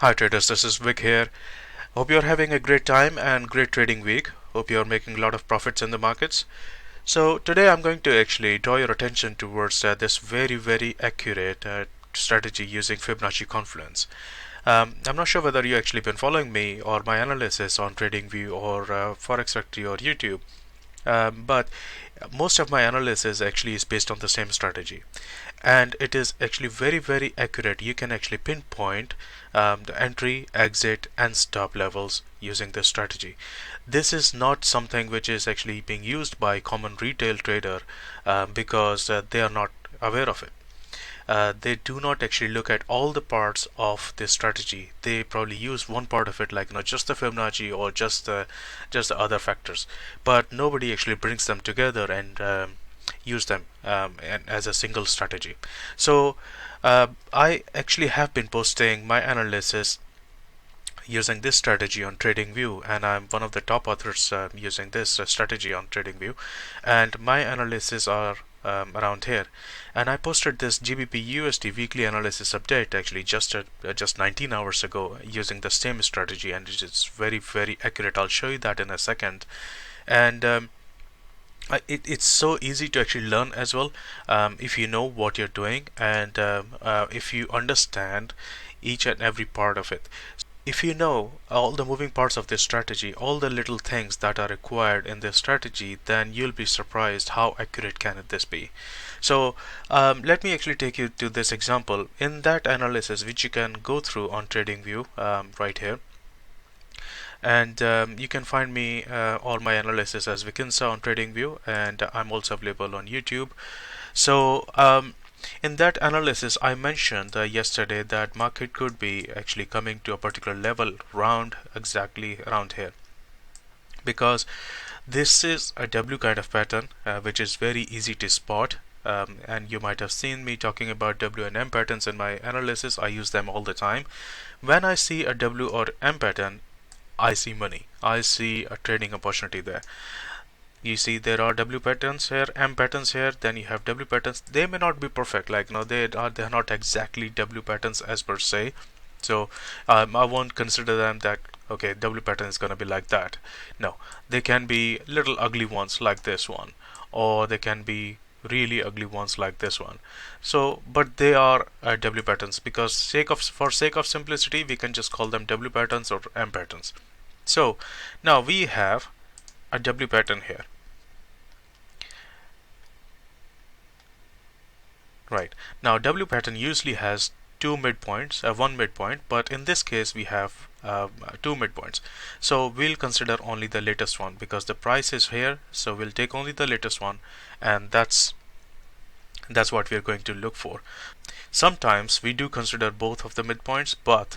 Hi traders, this is Vic here. Hope you're having a great time and great trading week. Hope you're making a lot of profits in the markets. So today I'm going to actually draw your attention towards this very accurate strategy using Fibonacci Confluence. I'm not sure whether you actually been following me or my analysis on TradingView or Forex Factory or YouTube. But most of my analysis actually is based on the same strategy, and it is actually very accurate. You can actually pinpoint the entry, exit and stop levels using this strategy. This is not something which is actually being used by common retail trader because they are not aware of it. They do not actually look at all the parts of this strategy. They probably use one part of it, like just the Fibonacci or just the other factors, but nobody actually brings them together and use them and as a single strategy. So I actually have been posting my analysis using this strategy on TradingView, and I'm one of the top authors using this strategy on TradingView, and my analysis are around here. And I posted this GBPUSD weekly analysis update actually just 19 hours ago using the same strategy, and it is very accurate. I'll show you that in a second. And it's so easy to actually learn as well if you know what you're doing, and if you understand each and every part of it. If you know all the moving parts of this strategy, all the little things that are required in this strategy, then you'll be surprised how accurate can this be. So let me actually take you to this example. In that analysis, which you can go through on TradingView right here, and you can find me all my analysis as Vikinsa on TradingView, and I'm also available on YouTube. So in that analysis, I mentioned yesterday that market could be actually coming to a particular level exactly around here, because this is a W kind of pattern which is very easy to spot. And you might have seen me talking about W and M patterns in my analysis. I use them all the time. When I see a W or M pattern, I see money. I see a trading opportunity there. You see there are W patterns here, M patterns here, then you have W patterns. They may not be perfect, like they're not exactly W patterns as per se. So I won't consider them that okay, W pattern is gonna be like that. No, they can be little ugly ones like this one, or they can be really ugly ones like this one. So but they are W patterns, because for sake of simplicity we can just call them W patterns or M patterns. So now we have a W pattern here. Right. Now W pattern usually has two midpoints, one midpoint, but in this case we have two midpoints. So we'll consider only the latest one because the price is here. So we'll take only the latest one, and that's what we're going to look for. Sometimes we do consider both of the midpoints, but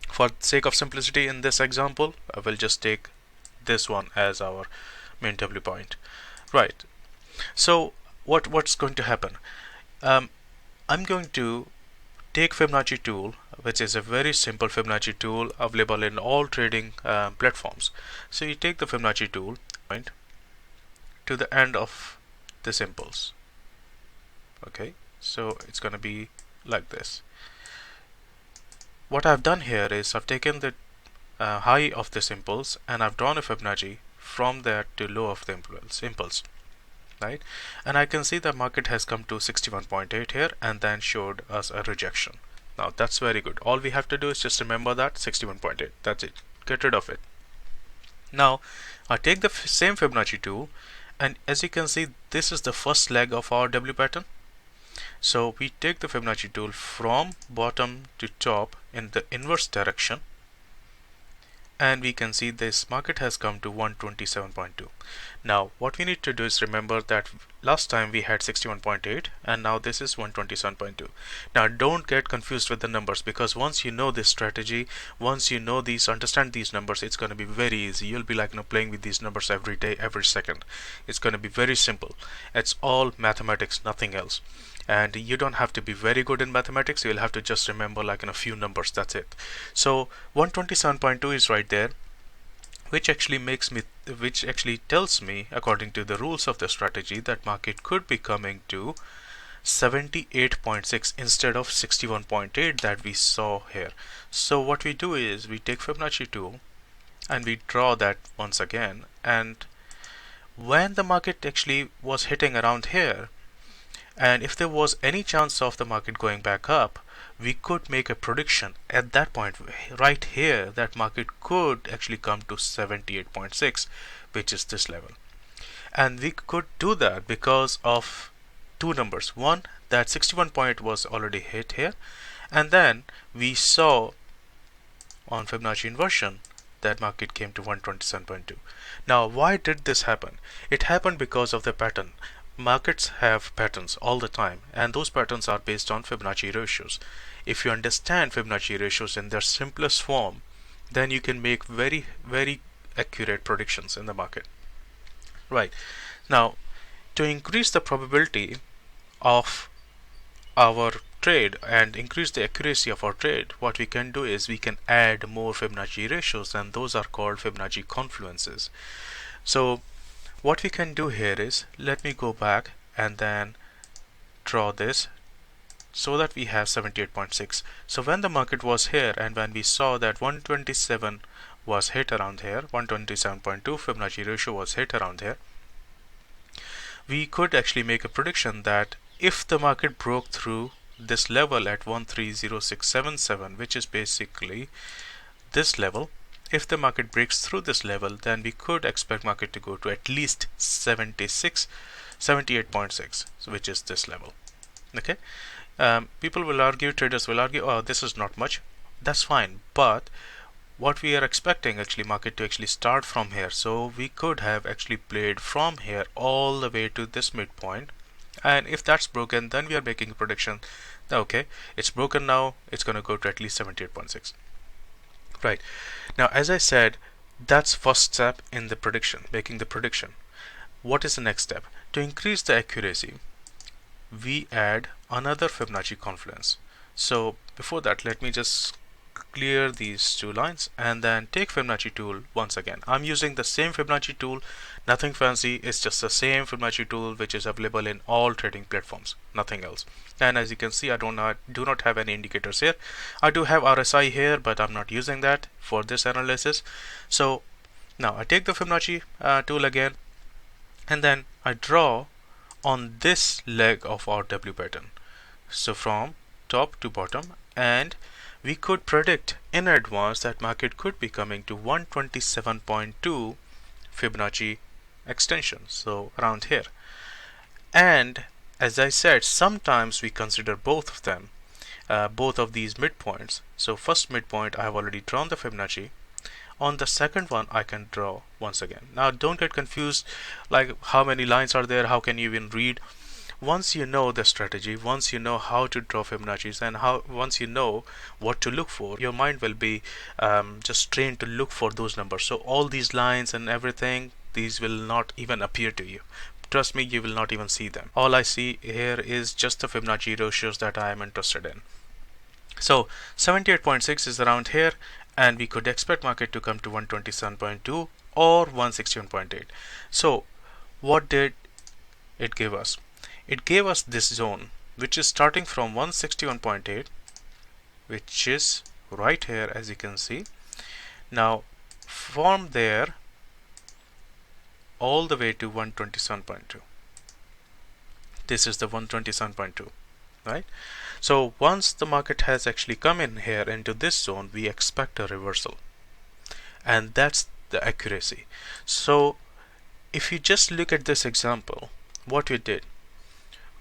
for sake of simplicity in this example, we'll just take this one as our main W point. Right. So what's going to happen? I'm going to take Fibonacci tool, which is a very simple Fibonacci tool available in all trading platforms. So you take the Fibonacci tool point to the end of this impulse. Okay, so it's going to be like this. What I've done here is I've taken the high of this impulse and I've drawn a Fibonacci from there to low of the impulse. Right, and I can see the market has come to 61.8 here and then showed us a rejection. Now that's very good. All we have to do is just remember that 61.8. That's it. Get rid of it. Now I take the same Fibonacci tool, and as you can see, this is the first leg of our W pattern. So we take the Fibonacci tool from bottom to top in the inverse direction, and we can see this market has come to 127.2. Now what we need to do is remember that last time we had 61.8 and now this is 127.2. Now don't get confused with the numbers, because once you know this strategy, once you know understand these numbers, it's going to be very easy. You'll be like playing with these numbers every day, every second. It's going to be very simple. It's all mathematics, nothing else. And you don't have to be very good in mathematics. You'll have to just remember a few numbers. That's it. So 127.2 is right there, which actually tells me, according to the rules of the strategy, that market could be coming to 78.6 instead of 61.8 that we saw here. So what we do is we take Fibonacci tool and we draw that once again, and when the market actually was hitting around here, and if there was any chance of the market going back up, we could make a prediction at that point right here that market could actually come to 78.6, which is this level. And we could do that because of two numbers. One, that 61 point was already hit here, and then we saw on Fibonacci inversion that market came to 127.2. Now why did this happen? It happened because of the pattern. Markets have patterns all the time, and those patterns are based on Fibonacci ratios. If you understand Fibonacci ratios in their simplest form, then you can make very accurate predictions in the market. Right. Now, to increase the probability of our trade and increase the accuracy of our trade, what we can do is we can add more Fibonacci ratios, and those are called Fibonacci confluences. So what we can do here is, let me go back and then draw this so that we have 78.6. So when the market was here and when we saw that 127 was hit around here, 127.2 Fibonacci ratio was hit around here, we could actually make a prediction that if the market broke through this level at 130677, which is basically this level, if the market breaks through this level, then we could expect market to go to at least 78.6, which is this level. Okay, people will argue, traders will argue, oh, this is not much. That's fine, but what we are expecting actually market to actually start from here, so we could have actually played from here all the way to this midpoint, and if that's broken, then we are making a prediction that okay, it's broken now, it's going to go to at least 78.6. Right. Now, as I said, that's first step in the prediction, making the prediction. What is the next step? To increase the accuracy, we add another Fibonacci confluence. So before that, let me just clear these two lines and then take Fibonacci tool once again. I'm using the same Fibonacci tool, nothing fancy, it's just the same Fibonacci tool which is available in all trading platforms, nothing else. And as you can see, I do not have any indicators here. I do have RSI here, but I'm not using that for this analysis. So now I take the Fibonacci tool again, and then I draw on this leg of our W pattern, so from top to bottom, and we could predict in advance that market could be coming to 127.2 Fibonacci extension, so around here. And as I said, sometimes we consider both of them, both of these midpoints. So first midpoint I have already drawn the Fibonacci. On the second one I can draw once again. Now don't get confused, like how many lines are there, how can you even read? Once you know the strategy, once you know how to draw Fibonacci's, and once you know what to look for, your mind will be just trained to look for those numbers. So all these lines and everything, these will not even appear to you. Trust me, you will not even see them. All I see here is just the Fibonacci ratios that I am interested in. So 78.6 is around here, and we could expect market to come to 127.2 or 161.8. So what did it give us? It gave us this zone, which is starting from 161.8, which is right here, as you can see. Now from there all the way to 127.2. This is the 127.2, right? So once the market has actually come in here into this zone, we expect a reversal, and that's the accuracy. So if you just look at this example, what we did,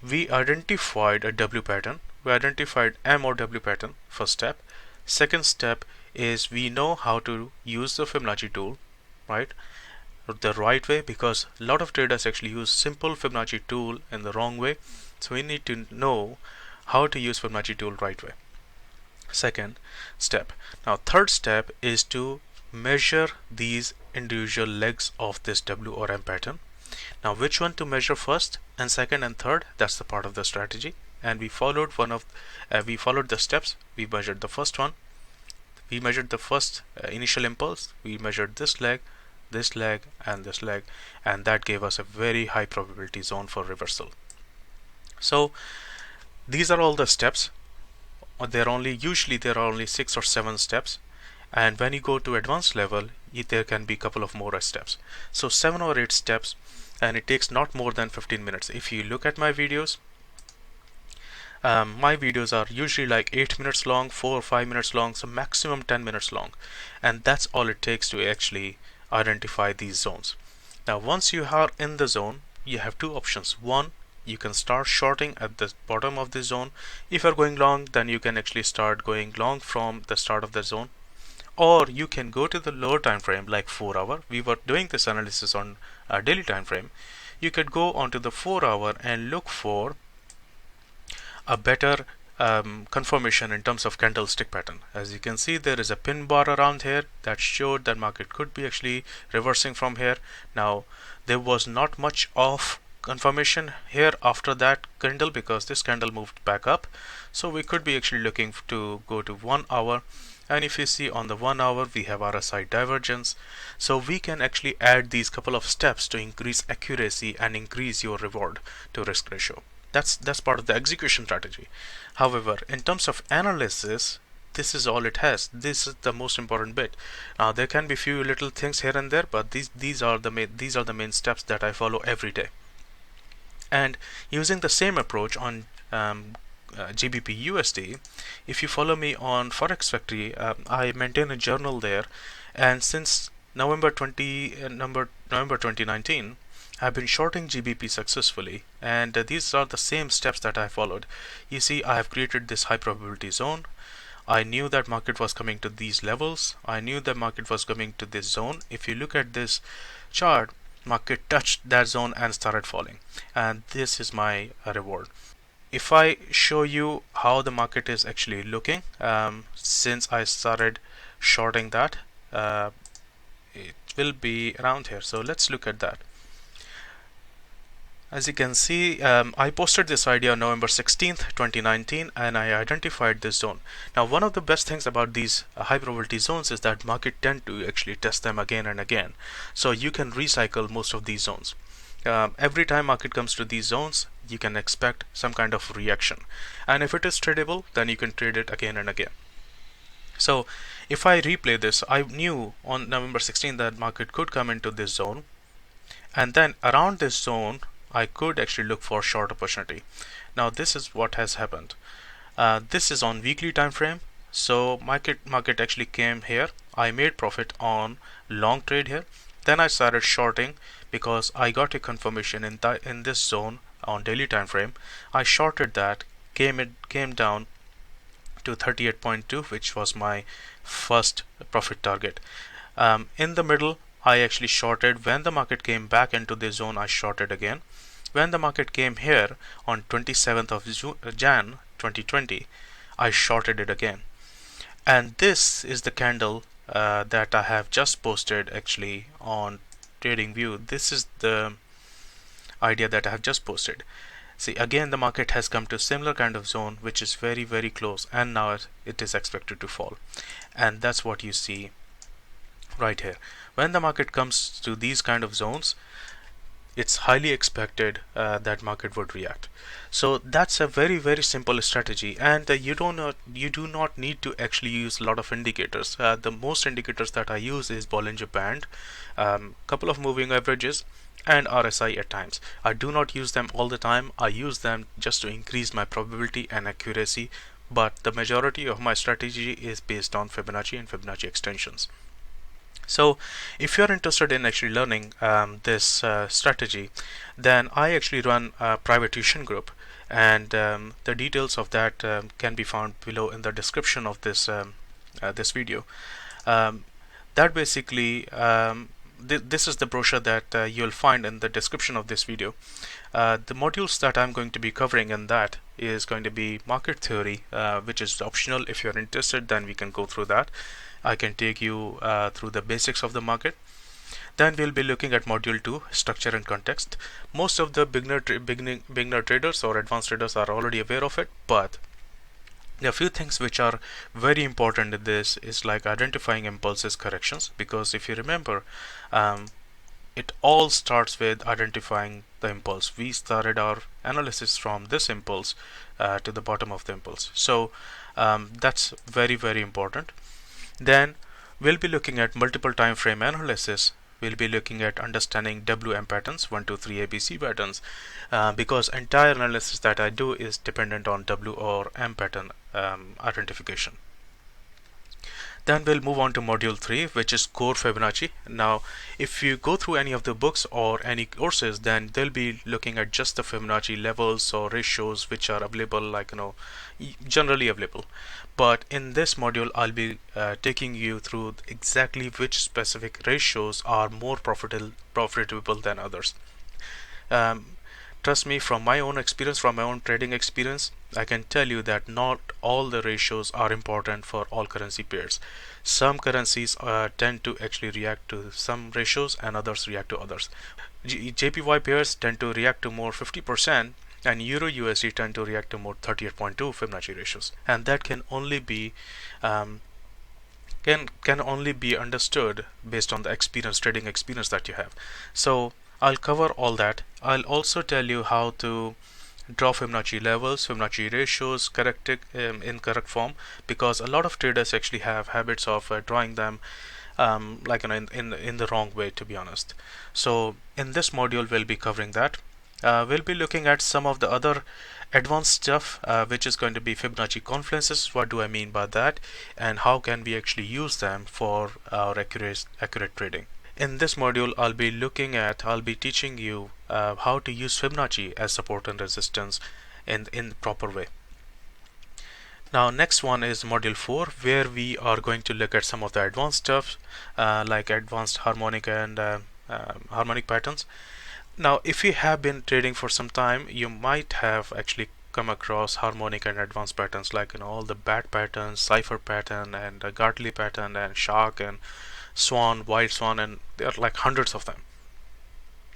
we identified a W pattern, we identified M or W pattern, first step. Second step is we know how to use the Fibonacci tool, right, the right way, because a lot of traders actually use simple Fibonacci tool in the wrong way. So we need to know how to use Fibonacci tool right way. Second step. Now third step is to measure these individual legs of this W or M pattern. Now which one to measure first and second and third, that's the part of the strategy, and we followed the steps. We measured the first one, we measured the first initial impulse, we measured this leg, and this leg, and that gave us a very high probability zone for reversal. So These are all the steps. Usually there are only 6 or 7 steps, and when you go to advanced level, there can be a couple of more steps. So 7 or 8 steps, and it takes not more than 15 minutes. If you look at my videos are usually like 8 minutes long, 4 or 5 minutes long, so maximum 10 minutes long, and that's all it takes to actually identify these zones. Now once you are in the zone, you have two options. One, you can start shorting at the bottom of the zone. If you're going long, then you can actually start going long from the start of the zone, or you can go to the lower time frame like 4 hour. We were doing this analysis on a daily time frame. You could go onto the 4 hour and look for a better confirmation in terms of candlestick pattern. As you can see, there is a pin bar around here that showed that market could be actually reversing from here. Now there was not much of confirmation here after that candle because this candle moved back up, so we could be actually looking to go to 1 hour. And if you see on the 1 hour, we have RSI divergence, so we can actually add these couple of steps to increase accuracy and increase your reward to risk ratio. That's part of the execution strategy. However, in terms of analysis, this is all it has. This is the most important bit. Now there can be few little things here and there, but these are the main steps that I follow every day. And using the same approach on GBPUSD, if you follow me on Forex Factory, I maintain a journal there, and since November 2019, I've been shorting GBP successfully, and these are the same steps that I followed. You see, I have created this high probability zone. I knew that market was coming to these levels. I knew that market was coming to this zone. If you look at this chart, market touched that zone and started falling, and this is my reward. If I show you how the market is actually looking, since I started shorting that, it will be around here. So let's look at that. As you can see, I posted this idea on November 16th, 2019, and I identified this zone. Now, one of the best things about these high probability zones is that market tend to actually test them again and again. So you can recycle most of these zones. Every time market comes to these zones, you can expect some kind of reaction. And if it is tradable, then you can trade it again and again. So if I replay this, I knew on November 16th that market could come into this zone, and then around this zone I could actually look for short opportunity. Now this is what has happened. This is on weekly time frame. So market actually came here. I made profit on long trade here. Then I started shorting because I got a confirmation in this zone on daily time frame. I shorted that, came down to 38.2, which was my first profit target. In the middle, I actually shorted. When the market came back into this zone, I shorted again. When the market came here on 27th of Jan 2020, I shorted it again. And this is the candle that I have just posted actually on TradingView. This is the idea that I have just posted. See, again the market has come to similar kind of zone, which is very, very close, and now it is expected to fall. And that's what you see right here. When the market comes to these kind of zones, it's highly expected that market would react. So that's a very, very simple strategy, and you do not need to actually use a lot of indicators. The most indicators that I use is Bollinger Band, couple of moving averages, and RSI at times. I do not use them all the time. I use them just to increase my probability and accuracy, but the majority of my strategy is based on Fibonacci and Fibonacci extensions. So if you're interested in actually learning this strategy, then I actually run a private tuition group, and the details of that can be found below in the description of this this video. That basically this is the brochure that you'll find in the description of this video. The modules that I'm going to be covering in that is going to be market theory, which is optional. If you're interested, then we can go through that. I can take you through the basics of the market. Then we'll be looking at module 2, structure and context. Most of the beginner traders or advanced traders are already aware of it, but there are a few things which are very important in this is like identifying impulses, corrections, because if you remember, it all starts with identifying the impulse. We started our analysis from this impulse. to the bottom of the impulse. So that's very important. Then we'll be looking at multiple time frame analysis. We'll be looking at understanding WM patterns, 1, 2, 3 ABC patterns, because entire analysis that I do is dependent on W or M pattern identification. Then we'll move on to module 3, which is core Fibonacci. Now if you go through any of the books or any courses, then they'll be looking at just the Fibonacci levels or ratios which are available, like generally available. But in this module I'll be taking you through exactly which specific ratios are more profitable than others. Trust me, from my own experience, from my own trading experience, I can tell you that not all the ratios are important for all currency pairs. Some currencies tend to actually react to some ratios and others react to others. JPY pairs tend to react to more 50%, and Euro USD tend to react to more 38.2 Fibonacci ratios, and that can only be understood based on the trading experience that you have. So I'll cover all that. I'll also tell you how to draw Fibonacci levels, Fibonacci ratios in correct form, because a lot of traders actually have habits of drawing them in the wrong way, to be honest. So in this module we'll be covering that. We'll be looking at some of the other advanced stuff, which is going to be Fibonacci confluences. What do I mean by that, and how can we actually use them for our accurate trading? In this module I'll be teaching you how to use Fibonacci as support and resistance in the proper way. Now next one is module 4, where we are going to look at some of the advanced stuff, like advanced harmonic and harmonic patterns. Now if you have been trading for some time, you might have actually come across harmonic and advanced patterns, like all the bat patterns, cipher pattern, and Gartley pattern, and shark and swan, white swan, and there are like hundreds of them.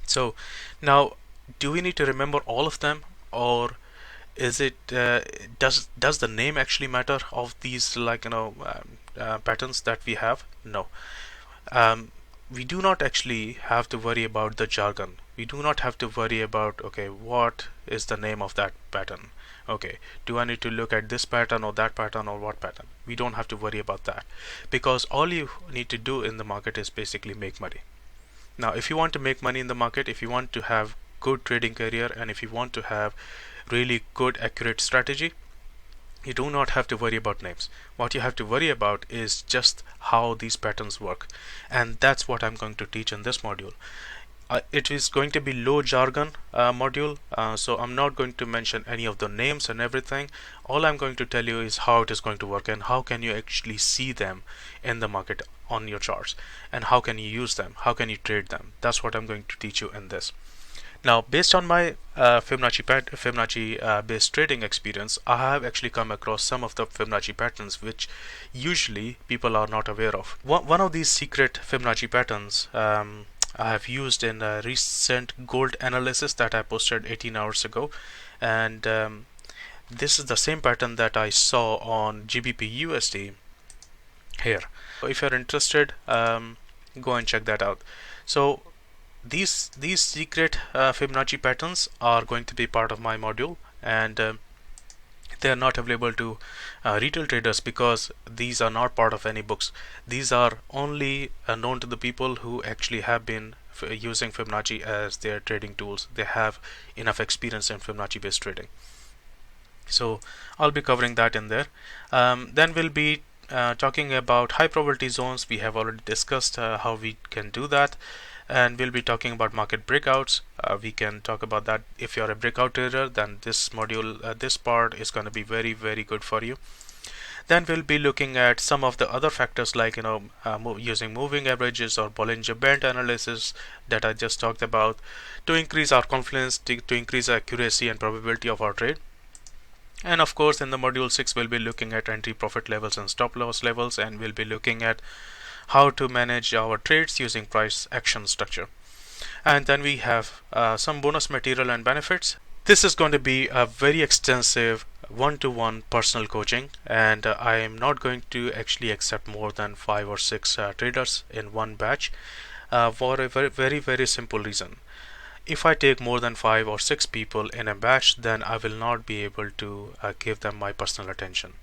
So now, do we need to remember all of them, or is it does the name actually matter of these patterns that we have? No. We do not actually have to worry about the jargon. We do not have to worry about, okay, what is the name of that pattern? Okay, do I need to look at this pattern or that pattern or what pattern? We don't have to worry about that, because all you need to do in the market is basically make money. Now if you want to make money in the market, if you want to have good trading career, and if you want to have really good accurate strategy, you do not have to worry about names. What you have to worry about is just how these patterns work, and that's what I'm going to teach in this module. It is going to be low jargon module, so I'm not going to mention any of the names and everything. All I'm going to tell you is how it is going to work, and how can you actually see them in the market on your charts, and how can you use them, how can you trade them. That's what I'm going to teach you in this. Now based on my Fibonacci based trading experience, I have actually come across some of the Fibonacci patterns which usually people are not aware of. One of these secret Fibonacci patterns I have used in a recent gold analysis that I posted 18 hours ago, and this is the same pattern that I saw on GBPUSD here. So if you're interested, go and check that out. So these secret Fibonacci patterns are going to be part of my module, and they are not available to retail traders, because these are not part of any books. These are only known to the people who actually have been using Fibonacci as their trading tools. They have enough experience in Fibonacci based trading. So I'll be covering that in there. Then we'll be talking about high probability zones. We have already discussed how we can do that, and we'll be talking about market breakouts. We can talk about that. If you're a breakout trader, then this module, this part is going to be very good for you. Then we'll be looking at some of the other factors, like using moving averages or Bollinger Band analysis that I just talked about, to increase our confidence, to increase accuracy and probability of our trade. And of course, in the module 6, we'll be looking at entry profit levels and stop loss levels, and we'll be looking at how to manage our trades using price action structure. And then we have some bonus material and benefits. This is going to be a very extensive one-to-one personal coaching, and I am not going to actually accept more than 5 or 6 traders in one batch, for a very simple reason. If I take more than 5 or 6 people in a batch, then I will not be able to give them my personal attention.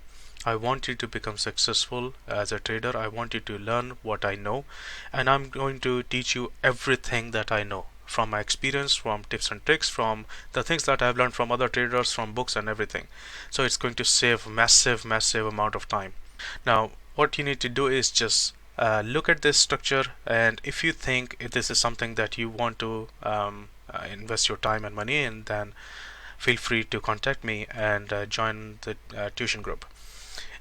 I want you to become successful as a trader. I want you to learn what I know, and I'm going to teach you everything that I know from my experience, from tips and tricks, from the things that I've learned from other traders, from books and everything. So it's going to save massive amount of time. Now, what you need to do is just look at this structure, and if you think if this is something that you want to invest your time and money in, then feel free to contact me and join the tuition group.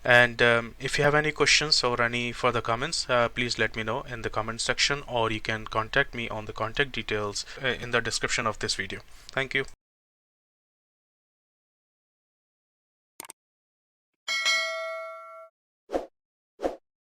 And if you have any questions or any further comments, please let me know in the comment section, or you can contact me on the contact details in the description of this video. Thank you.